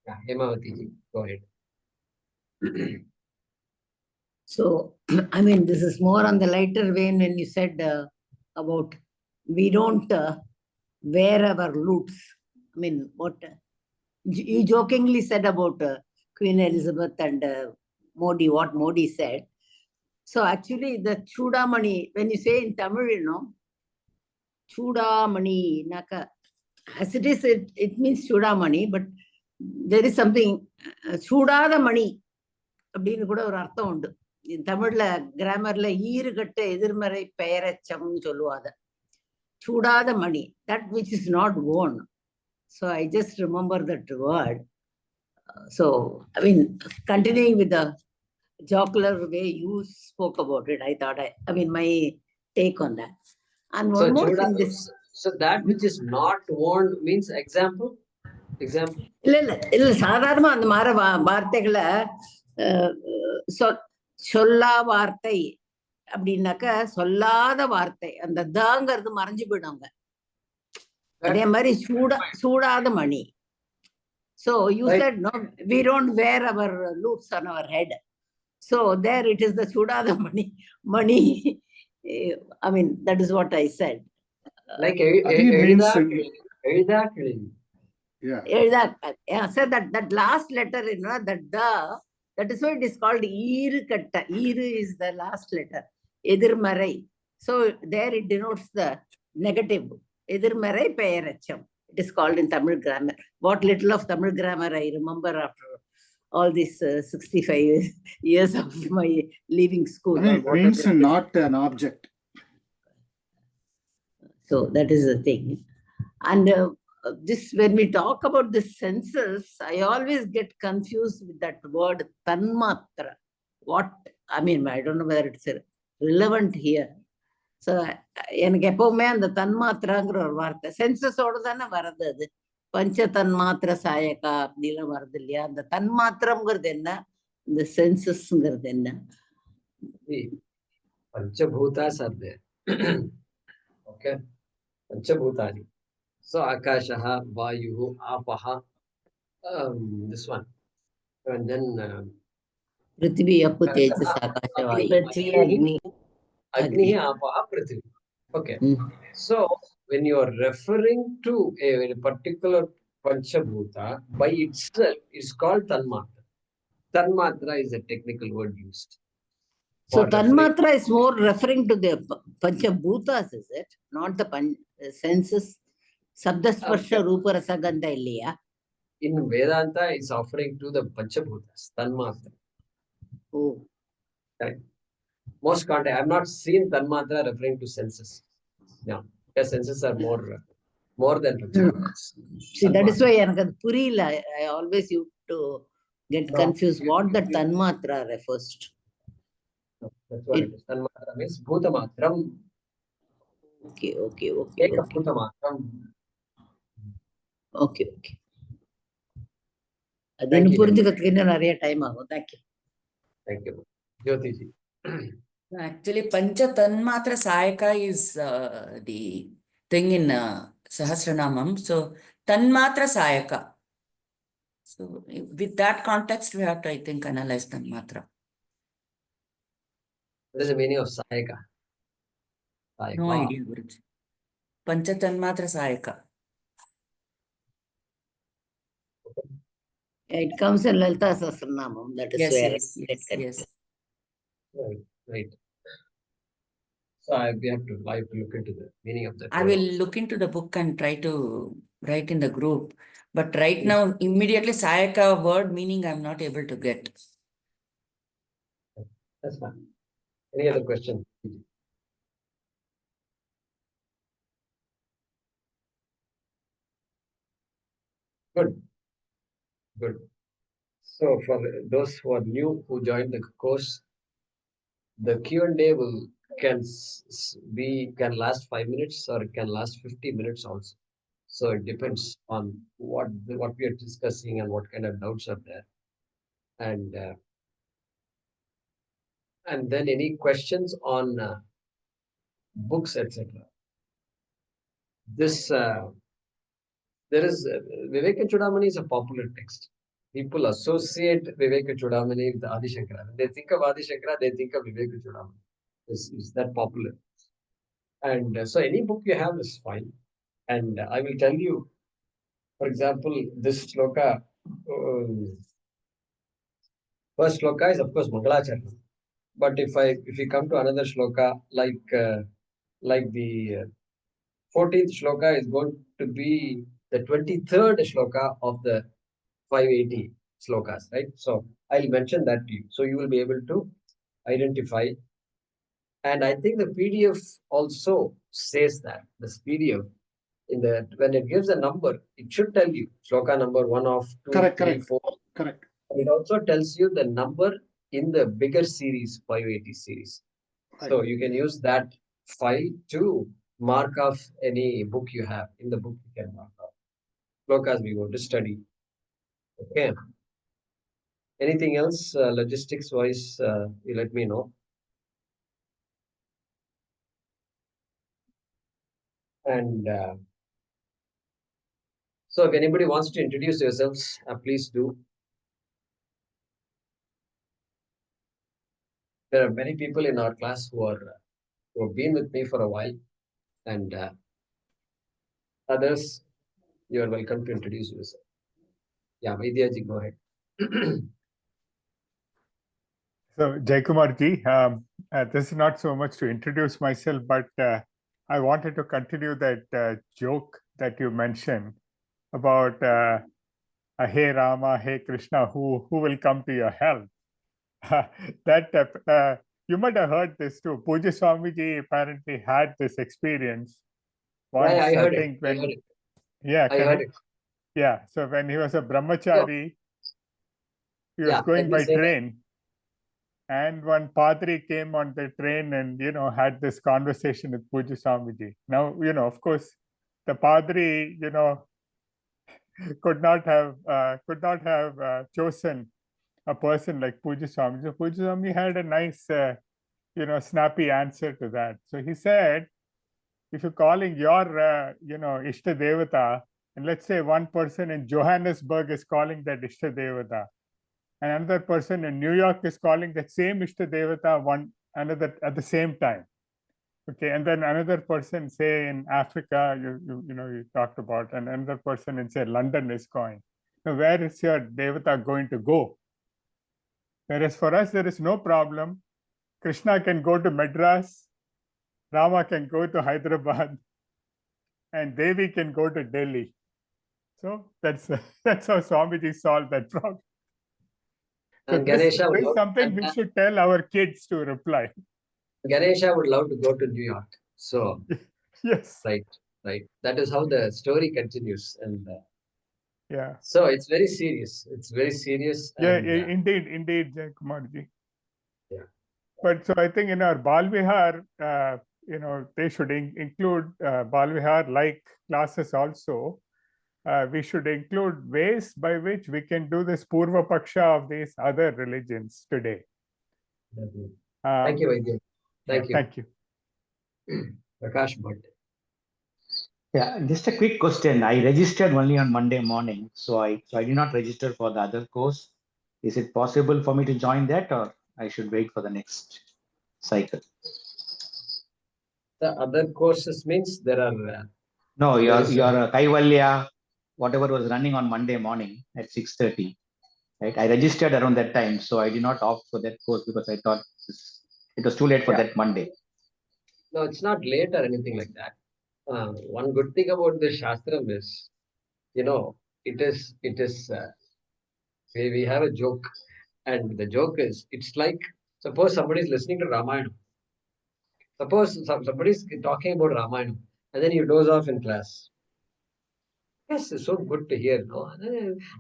Yeah, Hemavati ji, go ahead. So, I mean, this is more on the lighter vein when you said about we don't wear our loots. I mean, what you jokingly said about Queen Elizabeth and Modi, what Modi said. So actually, the Chudamani, when you say in Tamil, you know, Chudamani, Naka, as it is, it means Chudamani, but there is something, Chudada Mani, அப்படின்னு கூட ஒரு அர்த்தம் உண்டு. தமிழ்ல கிராமர்ல ஈறுகட்ட எதிர்மறை பெயரச்சம்னு சொல்லுவாங்க. சூடாத மணி, that which is not worn. So I just remember that word. So, I mean, continuing with the jocular way you spoke about it, I mean, my take on that. And one more thing, this. So that which is not worn means example? இல்ல சாதாரணமா அந்த மாதிரி வார்த்தைகளை சொல்லா வார்த்தை அப்படின்னாக்க சொல்லாத வார்த்தை, அந்த தாங்கிறது மறைஞ்சு போயிடுவாங்க. அதே மாதிரி சூடாத மணி. So you said no, we don't wear our loops on our head. So there it is the சூடாத money. I mean, that is what I said. Like yeah, so that last letter, you know, that is why it is called Iru Katta. Iru is the last letter. Edirmarai. So there it denotes the negative. Edirmarai Peyaracham. It is called in Tamil grammar. What little of Tamil grammar I remember after all these 65 years of my leaving school. I mean, it means not an object. So that is the thing. And this, when we talk about the senses, I always get confused with that word tanmatra. What, I mean, I don't know whether it's relevant here. So, எனக்கு எப்பவுமே அந்த தன்மாத்திராங்கிற ஒரு வார்த்தை சென்சஸோடு தானே வர்றது. அது பஞ்ச தன்மாத்திர சாயக்கா அப்படிலாம் வருது இல்லையா? அந்த தன்மாத்திரம்ங்கிறது என்ன, இந்த சென்சஸ்ங்கிறது என்ன? பஞ்சபூதாஸ் are there. Okay, பஞ்சபூதானி. So akashaha, vayuhu, apaha, this one, and then prithvi, apu, tejas, akasha, vayu, agni, apaha, prithvi. Okay. So when you are referring to a particular panchabhuta, by itself is called tanmatra. Tanmatra is a technical word used. So tanmatra is more referring to the panchabhutas, is it? Not the senses. Sabdasparsha Rupa Rasagandha illiya? In Vedanta, it's offering to the Panchabhutas, Tanmatra. Oh. Correct. Most content, I have not seen Tanmatra referring to senses. No, because senses are more than Panchabhutas. See, that is why I always used to get confused what the Tanmatra refers to. No, that's what it is. Tanmatra means Bhutamatram. Okay. Eka Bhutamatram. Okay. Adinu புரிஞ்சுக்கிறதுக்கு இன்னும் நிறைய time ஆகும். Thank you. Thank you. Jyoti ji. Actually, Pancha Tanmatra Sayaka is the thing in Sahasranamam. So, Tanmatra Sayaka. So, with that context, we have to, I think, analyze Tanmatra. What is the meaning of Sayaka? No idea, Guruji. Pancha Tanmatra Sayaka. It comes in Lalita Sahasranamam. That is where Yes. Right. So I have to look into the meaning of that. I will look into the book and try to write in the group. But right now, immediately Sayaka word meaning I am not able to get. That's fine. Any other question? Good. So for those who are new, who joined the course, the Q&A can last 5 minutes or it can last 50 minutes also. So it depends on what we are discussing and what kind of doubts are there. And then any questions on books, etc. there is Vivekachoodamani is a popular text. People associate Vivekachoodamani with Adi Shankara. When they think of Adi Shankara, they think of Vivekachoodamani. It's that popular. And so any book you have is fine. And I will tell you, for example, this shloka, first shloka is of course Mangalacharna. But if we come to another shloka, like the 14th shloka is going to be the 23rd shloka of the 580 slokas, right? So I'll mention that to you. So you will be able to identify. And I think the PDF also says that. This PDF, when it gives a number, it should tell you shloka number 1 of 2, Correct, 3, correct. 4. Correct. It also tells you the number in the bigger series, 580 series. Right. So you can use that file to mark off any book you have. In the book, you can mark off shlokas we want to study. Okay. Anything else, logistics wise, you let me know. And so if anybody wants to introduce yourselves, please do. There are many people in our class who have been with me for a while, and others, you are welcome to introduce yourself. Yeah, Vidyaji, go ahead. So, Jaykumarji, this is not so much to introduce myself, but I wanted to continue that joke that you mentioned about Hey Rama, Hey Krishna, who will come to your help. That you might have heard this too. Puja Swamiji apparently had this experience once. Yeah, I heard think it. when, I heard it. yeah, I heard it. Yeah. So when he was a brahmachari, he was going by train. And one padri came on the train and, had this conversation with Puja Swamiji. Now, of course, the padri, could not have chosen a person like Puja Swamiji. So Puja Swamiji had a nice, snappy answer to that. So he said, if you're calling your, Ishta Devata, and let's say one person in Johannesburg is calling that Ishta Devata, and another person in New York is calling that same Ishta Devata another at the same time. Okay, and then another person, say in Africa, you talked about, and another person in say London is going. Now, where is your Devata going to go? Whereas for us, there is no problem. Krishna can go to Madras, Rama can go to Hyderabad, and Devi can go to Delhi. So that's how Swamiji solved that problem. So And this Ganesha is something we should tell our kids to reply. Ganesha would love to go to New York. So yes, right. That is how the story continues, and yeah. So it's very serious. It's very serious. Yeah, And, indeed, Jaykumarji. Yeah. But so I think in our Bal Vihar, they should include Bal Vihar like classes also. We should include ways by which we can do this Purva Paksha of these other religions today. Thank you, Vaidya. Thank you. Thank you. Prakash Bhatt. Yeah, just a quick question. I registered only on Monday morning, so I did not register for the other course. Is it possible for me to join that, or I should wait for the next cycle? The other courses means there are. No, your Kaivalya, whatever was running on Monday morning at 6:30. Right, I registered around that time, so I did not opt for that course because I thought it was too late for that Monday. No, it's not late or anything like that. One good thing about the Shastram is, it is. We have a joke, and the joke is, it's like, suppose somebody is listening to Ramayana. Suppose somebody is talking about Ramayana, and then you doze off in class. Yes, it's so good to hear, no?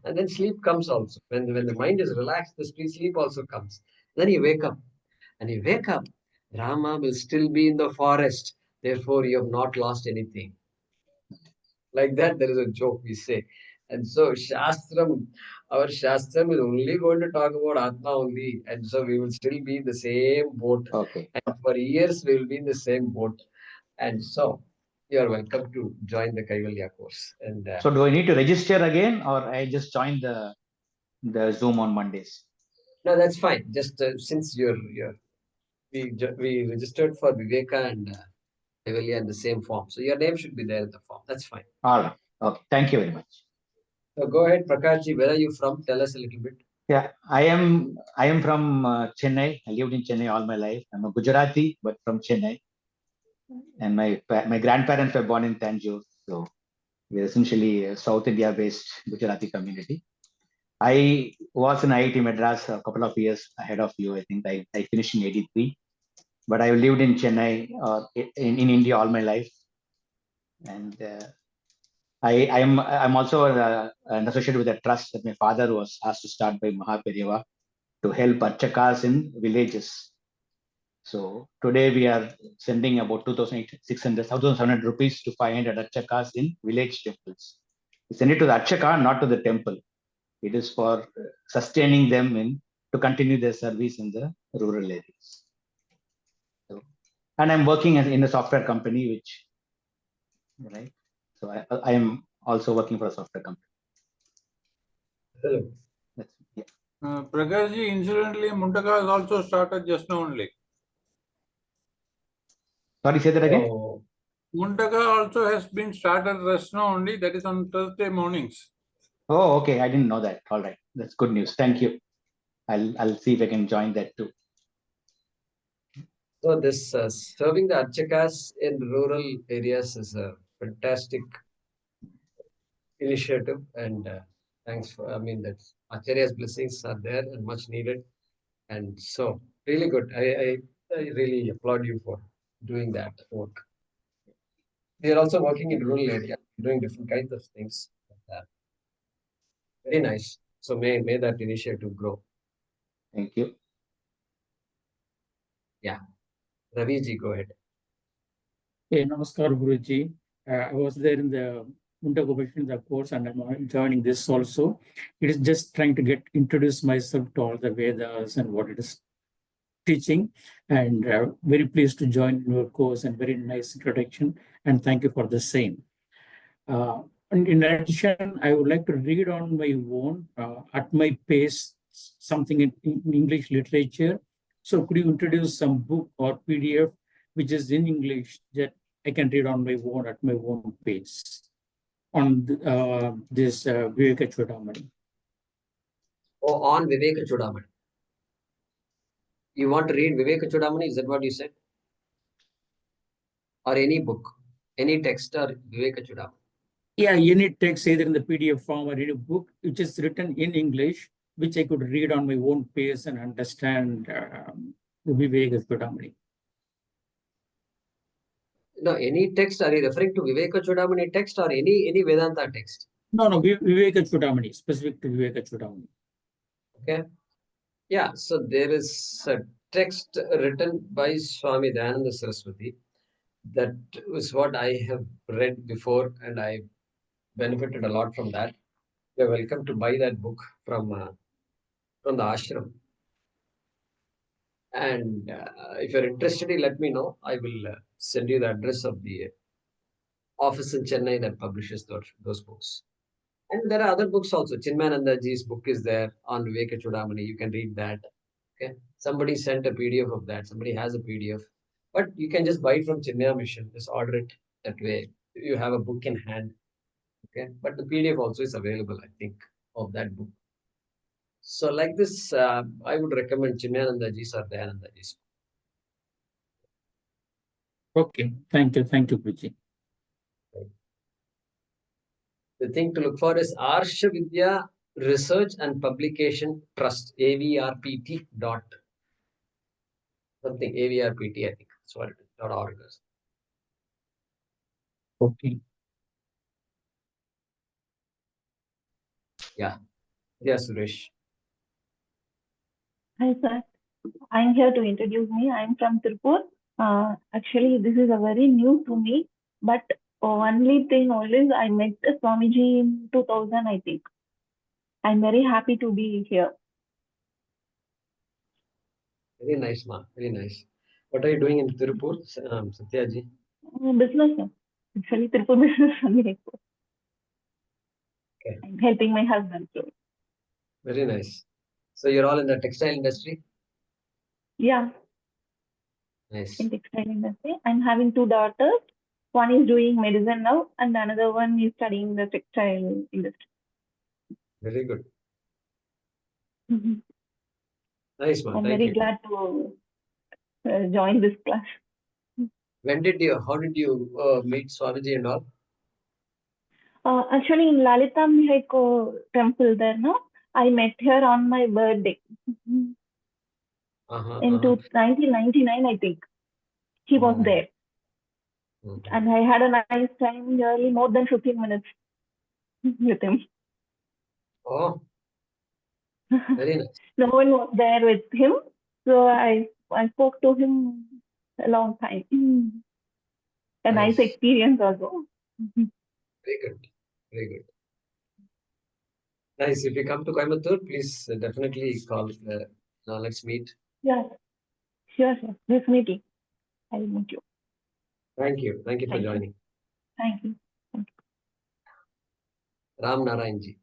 And then sleep comes also. When the mind is relaxed, the sleep also comes. Then you wake up. And you wake up, Rama will still be in the forest. Therefore, you have not lost anything. Like that, there is a joke we say. And so, our Shastram is only going to talk about Atma only. And so, we will still be in the same boat. Okay. And for years, we will be in the same boat. And so, You are welcome to join the Kaivalya course. And So do I need to register again, or I just join the Zoom on Mondays? no, that's fine. Just since we registered for Viveka and Kaivalya in the same form, so your name should be there in the form. That's fine. All right. Okay. Thank you very much. So go ahead, Prakashji. Where are you from? Tell us a little bit. Yeah, I am from Chennai. I lived in Chennai all my life. I'm a Gujarati, but from Chennai. And my grandparents were born in Tanjore, so we're essentially a South India-based Gujarati community. I was in IIT Madras a couple of years ahead of you. I think I finished in '83, but I lived in Chennai, in India all my life, and I'm also an associate with a trust that my father was asked to start by Mahaperiyava to help archakas in villages. So today we are sending about 2,700 rupees to 500 archakas in village temples. We send it to the archaka, not to the temple. It is for sustaining them to continue their service in the rural areas. So, and I'm working in a software company, which, right? So I am also working for a software company. Hello. Yeah. Prakashji, incidentally, Muntaka has also started just now only. Sorry, say that again. So, Muntaka also has been started just now only. That is on Thursday mornings. Oh, okay. I didn't know that. All right. That's good news. Thank you. I'll see if I can join that too. so this serving the archakas in rural areas is a fantastic initiative, and thanks for. I mean, that Acharya's blessings are there and much needed, and so really good. I really applaud you for doing that work. We are also working in rural area, doing different kinds of things. Very nice. So may that initiative grow. Thank you. Yeah, Raviji, go ahead. Hey, Namaskar, Guruji. I was there in the Mundaka the course, and I'm joining this also. It is just trying to get introduce myself to all the Vedas and what it is teaching, and very pleased to join your course and very nice introduction. And thank you for the same. And in addition, I would like to read on my own at my pace something in English literature. So could you introduce some book or PDF which is in English that I can read on my own at my own pace on this Vivekachoodamani? Oh, on Vivekachoodamani. You want to read Vivekachoodamani? Is that what you said? Or any book, any text or Vivekachoodamani? Yeah, any text either in the PDF form or any book which is written in English, which I could read on my own pace and understand the Vivekachoodamani. No, any text. Are you referring to Vivekachoodamani text or any Vedanta text? No, Vivekachoodamani, specific to Vivekachoodamani. Okay. Yeah, so there is a text written by Swami Dayananda Saraswati. That was what I have read before, and I benefited a lot from that. You're welcome to buy that book from the ashram. And if you're interested, let me know. I will send you the address of the office in Chennai that publishes those books. And there are other books also. Chinmayanandaji's book is there on Vivekachoodamani. You can read that. Okay. Somebody sent a PDF of that. Somebody has a PDF. But you can just buy it from Chinmaya Mission. Just order it that way. You have a book in hand. Okay. But the PDF also is available, I think, of that book. So like this, I would recommend Chinmayanandaji's or Dayanandaji's. Okay, thank you, Guruji. The thing to look for is Arsha Vidya Research and Publication Trust, AVRPT dot something, AVRPT, I think. That's what it is, .org. Okay. Yeah. Yeah, Suresh. Hi, sir. I'm here to introduce me. I'm from Tirupur. Actually, this is a very new to me, but only thing always I met Swamiji in 2000, I think. I'm very happy to be here. Very nice, ma. Very nice. What are you doing in Tirupur, Satyaji? Business, sir. Actually, Tirupur business only. Okay. I'm helping my husband too. Very nice. So you're all in the textile industry? Yeah, Nice. in textile industry. I'm having 2 daughters. One is doing medicine now, and another one is studying the textile industry. Very good. Mhm. Nice, man. I'm Thank very you. glad to join this class. How did you meet Swamiji and all? Actually, in Lalita Mihaiko temple there, no, I met her on my birthday in 1999, I think. She was there, and I had a nice time, nearly more than 15 minutes with him. Oh, very nice. No one was there with him, so I spoke to him a long time. A nice experience also. Very good. Very good. Nice. If you come to Coimbatore, please definitely call. Now let's meet. Yeah, sure. Definitely. I will meet you. Thank you. Thank you for joining. Thank you. Ram Narayan ji.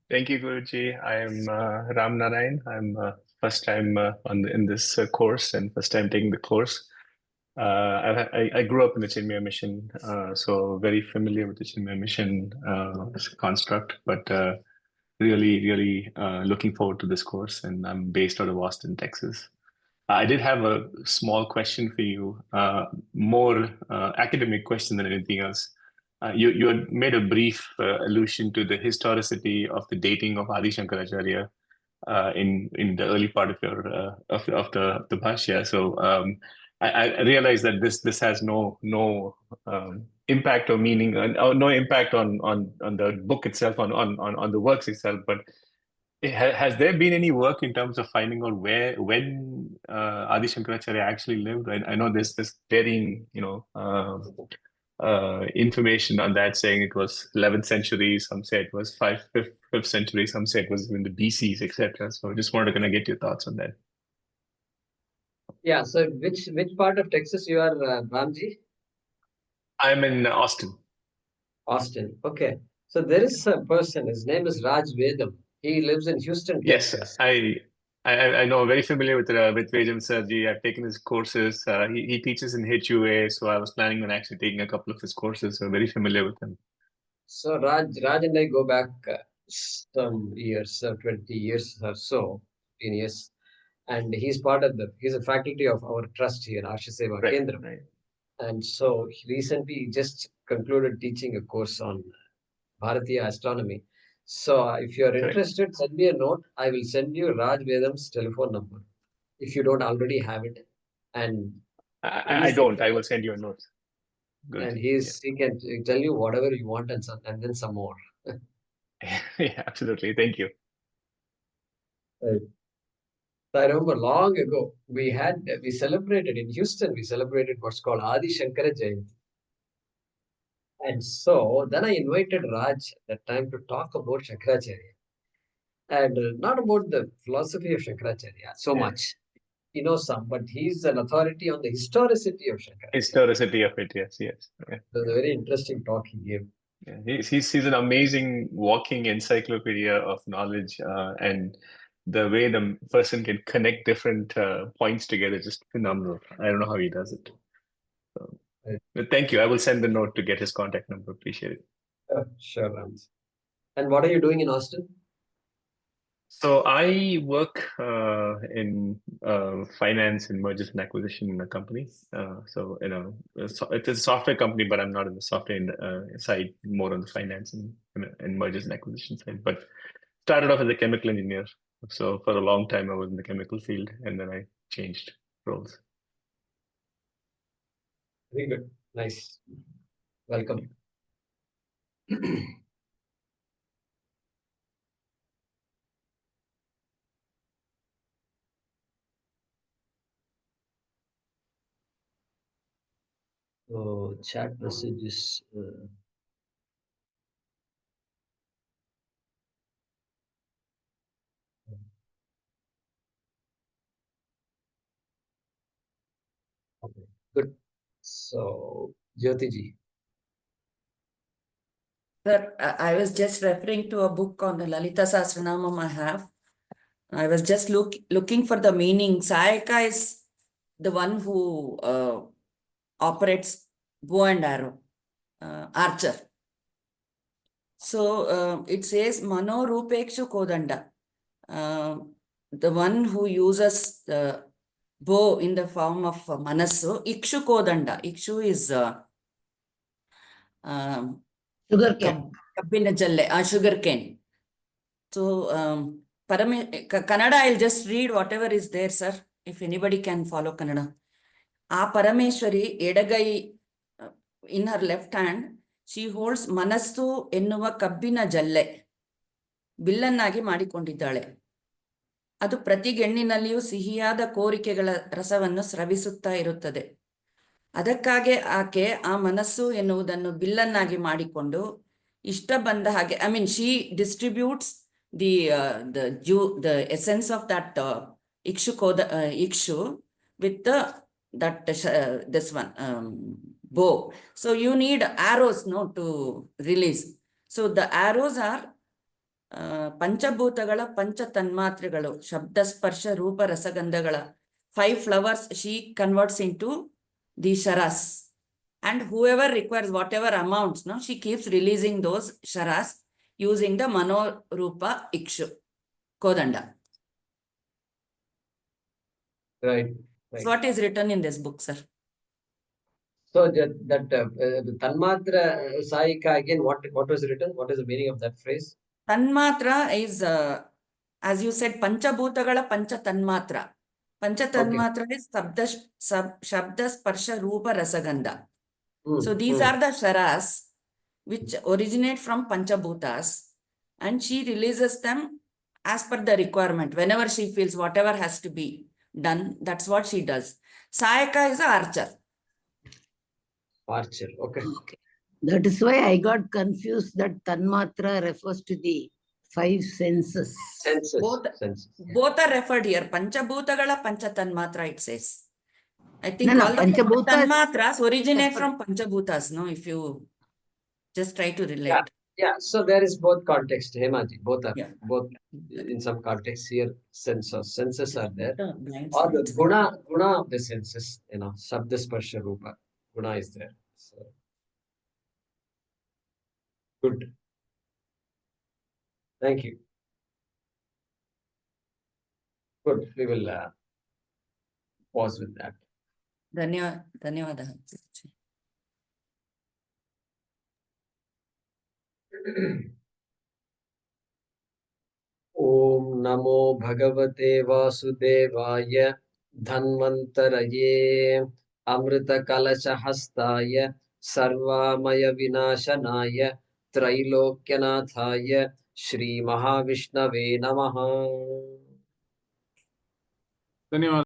Thank you, Guruji. I am Ram Narayan. I'm first time in this course and first time taking the course. I grew up in the Chinmaya mission, so very familiar with the Chinmaya mission construct, but really looking forward to this course. And I'm based out of Austin, Texas. I did have a small question for you, more academic question than anything else. You had made a brief allusion to the historicity of the dating of Adi Shankaracharya in the early part of your of the bhashya. So I realize that this has no impact or meaning, or no impact on the book itself, on the works itself, but has there been any work in terms of finding out when Adi Shankaracharya actually lived? I know there's this varying, information on that, saying it was 11th century. Some say it was 5th century. Some say it was in the BCs, etc. So I just wanted to kind of get your thoughts on that. Yeah. So which part of Texas you are, Ramji? I'm in Austin. Austin. Okay. So there is a person. His name is Raj Vedam. He lives in Houston, Texas. Yes, I know, very familiar with Vedam Sirji. I've taken his courses. He teaches in HUA, so I was planning on actually taking a couple of his courses. So very familiar with him. So Raj and I go back some years, 20 years or so, 15 years, and he's a faculty of our trust here, Asha Seva Kendra. Right. And so he recently just concluded teaching a course on Bharatiya astronomy. So if you're interested, send me a note. I will send you Raj Vedam's telephone number if you don't already have it. And I don't. I will send you a note. Good. And he can tell you whatever you want and then some more. Yeah, absolutely. Thank you. I remember long ago we celebrated in Houston. We celebrated what's called Adi Shankara Jayanti. And so then I invited Raj at that time to talk about Shankaracharya. And not about the philosophy of Shankaracharya so much. He knows some, but he's an authority on the historicity of Shankaracharya. Historicity of it, yes. Yeah. It was a very interesting talk he gave. Yeah, he's an amazing walking encyclopedia of knowledge, and the way the person can connect different points together is just phenomenal. I don't know how he does it. So, but thank you. I will send the note to get his contact number. Appreciate it. Sure, Rams. And what are you doing in Austin? So I work in finance and mergers and acquisition in a company. So it's a software company, but I'm not in the software side, more on the finance and mergers and acquisition side. But started off as a chemical engineer. So for a long time, I was in the chemical field, and then I changed roles. Very good. Nice. Welcome. So chat messages. Okay, good. So Jyotiji. Sir, I was just referring to a book on the Lalita Sahasranamam I have. I was just looking for the meaning. Sayaka is the one who operates bow and arrow, archer. So it says Mano Rupekshu Kodanda. The one who uses the bow in the form of Manasu, Ikshu Kodanda. Ikshu is Sugar cane. Kabbina Jalle, sugar cane. So Kannada, I'll just read whatever is there, sir, if anybody can follow Kannada. A Parameshwari, Edagai, in her left hand, she holds Manastu Ennuva Kabbina Jalle. ಬಿಲ್ಲನ್ನಾಗಿ ಮಾಡಿಕೊಂಡಿದ್ದಾಳೆ. ಅದು ಪ್ರತಿ ಗೆಣ್ಣಿನಲ್ಲಿಯೂ ಸಿಹಿಯಾದ ಕೋರಿಕೆಗಳ ರಸವನ್ನು ಸ್ರವಿಸುತ್ತಾ ಇರುತ್ತದೆ. ಅದಕ್ಕಾಗಿ ಆಕೆ ಆ ಮನಸ್ಸು ಎನ್ನುವುದನ್ನು ಬಿಲ್ಲನ್ನಾಗಿ ಮಾಡಿಕೊಂಡು ಇಷ್ಟ ಬಂದ ಹಾಗೆ, I mean she distributes the essence of that ikshu with this one bow. So you need arrows, no, to release. So the arrows are ಪಂಚಭೂತಗಳ ಪಂಚ ತನ್ಮಾತ್ರೆಗಳು, ಶಬ್ದ ಸ್ಪರ್ಶ ರೂಪ ರಸಗಂಧಗಳ 5 flowers she converts into the sharas, and whoever requires whatever amounts, no, she keeps releasing those sharas using the mano rupa ikshu kodanda. Right. So what is written in this book, sir? So that Tanmatra Sayika, again, what was written? What is the meaning of that phrase? Tanmatra is, as you said, Panchabhutagala Pancha Tanmatra. Pancha Tanmatra is Shabda Sparsha Rupa Rasagandha. So these are the sharas which originate from Panchabhutas, and she releases them as per the requirement. Whenever she feels whatever has to be done, that's what she does. Sayaka is an archer. Archer, okay. That is why I got confused that Tanmatra refers to the 5 senses. Both are referred here. Panchabhutagala Pancha Tanmatra, it says. I think No, all the Tanmatras originate separate. from Panchabhutas, no? If you just try to relate. Yeah. So there is both context, Hemaji. Both are both in some context here. Senses are there, or the guna of the senses. You know, Shabda Sparsha Rupa. Guna is there. So good. Thank you. Good. We will pause with that. Dhanyawada. Om Namo Bhagavate Vasudevaya Dhanvantaraye Amrita Kalashahastaya Sarvamaya Vinashanaya Trailokyanataya Shri Mahavishnave Namaha. Dhanyawad.